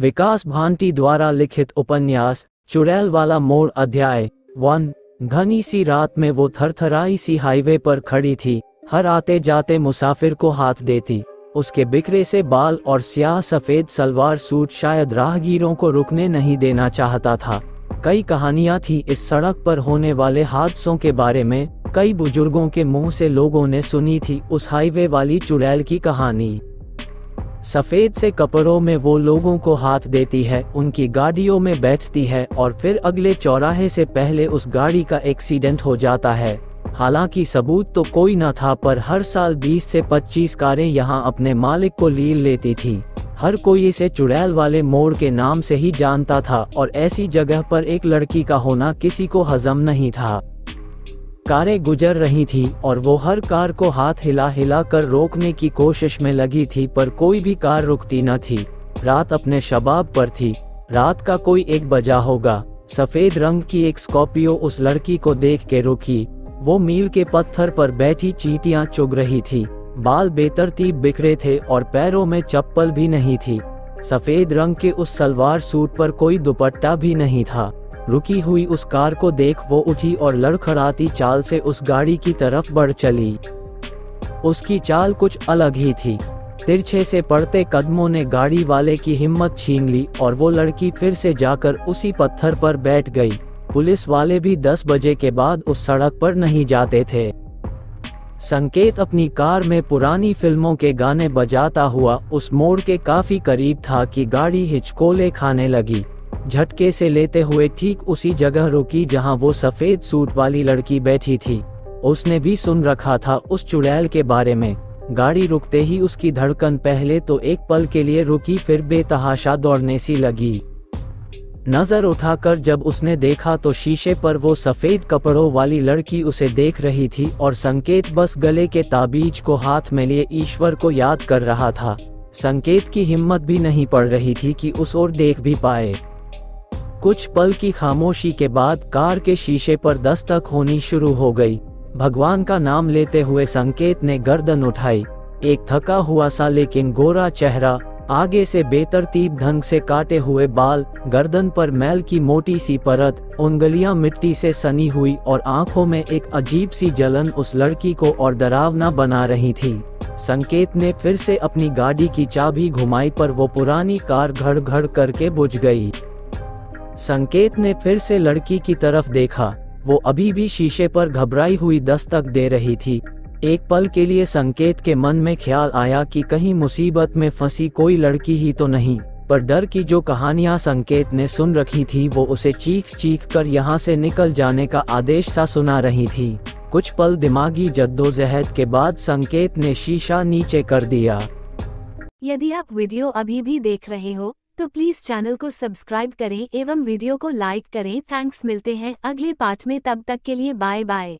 विकास भांटी द्वारा लिखित उपन्यास चुड़ैल वाला मोड़ अध्याय 1। घनी सी रात में वो थरथराई सी हाईवे पर खड़ी थी। हर आते जाते मुसाफिर को हाथ देती। उसके बिखरे से बाल और स्याह सफ़ेद सलवार सूट शायद राहगीरों को रुकने नहीं देना चाहता था। कई कहानियां थी इस सड़क पर होने वाले हादसों के बारे में। कई बुजुर्गों के मुंह से लोगों ने सुनी थी उस हाईवे वाली चुड़ैल की कहानी। सफ़ेद से कपड़ों में वो लोगों को हाथ देती है, उनकी गाड़ियों में बैठती है और फिर अगले चौराहे से पहले उस गाड़ी का एक्सीडेंट हो जाता है। हालांकि सबूत तो कोई न था, पर हर साल 20 से 25 कारें यहां अपने मालिक को लील लेती थी। हर कोई इसे चुड़ैल वाले मोड़ के नाम से ही जानता था और ऐसी जगह पर एक लड़की का होना किसी को हजम नहीं था। कारें गुजर रही थीं और वो हर कार को हाथ हिला हिला कर रोकने की कोशिश में लगी थी, पर कोई भी कार रुकती न थी। रात अपने शबाब पर थी। रात का कोई 1 बजा होगा। सफ़ेद रंग की एक स्कॉर्पियो उस लड़की को देख के रुकी। वो मील के पत्थर पर बैठी चींटियां चुग रही थी। बाल बेतरतीब बिखरे थे और पैरों में चप्पल भी नहीं थी। सफ़ेद रंग के उस सलवार सूट पर कोई दुपट्टा भी नहीं था। रुकी हुई उस कार को देख वो उठी और लड़खड़ाती चाल से उस गाड़ी की तरफ बढ़ चली। उसकी चाल कुछ अलग ही थी। तिरछे से पड़ते कदमों ने गाड़ी वाले की हिम्मत छीन ली और वो लड़की फिर से जाकर उसी पत्थर पर बैठ गई। पुलिस वाले भी 10 बजे के बाद उस सड़क पर नहीं जाते थे। संकेत अपनी कार में पुरानी फिल्मों के गाने बजाता हुआ उस मोड़ के काफी करीब था कि गाड़ी हिचकोले खाने लगी। झटके से लेते हुए ठीक उसी जगह रुकी जहां वो सफ़ेद सूट वाली लड़की बैठी थी। उसने भी सुन रखा था उस चुड़ैल के बारे में। गाड़ी रुकते ही उसकी धड़कन पहले तो एक पल के लिए रुकी, फिर बेतहाशा दौड़ने सी लगी। नजर उठाकर जब उसने देखा तो शीशे पर वो सफ़ेद कपड़ों वाली लड़की उसे देख रही थी और संकेत बस गले के ताबीज को हाथ में लिए ईश्वर को याद कर रहा था। संकेत की हिम्मत भी नहीं पड़ रही थी कि उस ओर देख भी पाए। कुछ पल की खामोशी के बाद कार के शीशे पर दस्तक होनी शुरू हो गई। भगवान का नाम लेते हुए संकेत ने गर्दन उठाई। एक थका हुआ सा लेकिन गोरा चेहरा, आगे से बेतरतीब ढंग से काटे हुए बाल, गर्दन पर मैल की मोटी सी परत, उंगलियां मिट्टी से सनी हुई और आंखों में एक अजीब सी जलन उस लड़की को और डरावना बना रही थी। संकेत ने फिर से अपनी गाड़ी की चाबी घुमाई, पर वो पुरानी कार घड़ घड़ करके बुझ गई। संकेत ने फिर से लड़की की तरफ देखा। वो अभी भी शीशे पर घबराई हुई दस्तक दे रही थी। एक पल के लिए संकेत के मन में ख्याल आया कि कहीं मुसीबत में फंसी कोई लड़की ही तो नहीं, पर डर की जो कहानियां संकेत ने सुन रखी थी वो उसे चीख चीख कर यहाँ से निकल जाने का आदेश सा सुना रही थी। कुछ पल दिमागी जद्दोजहद के बाद संकेत ने शीशा नीचे कर दिया। यदि आप वीडियो अभी भी देख रहे हो तो प्लीज चैनल को सब्सक्राइब करें एवं वीडियो को लाइक करें। थैंक्स। मिलते हैं अगले पार्ट में, तब तक के लिए बाय बाय।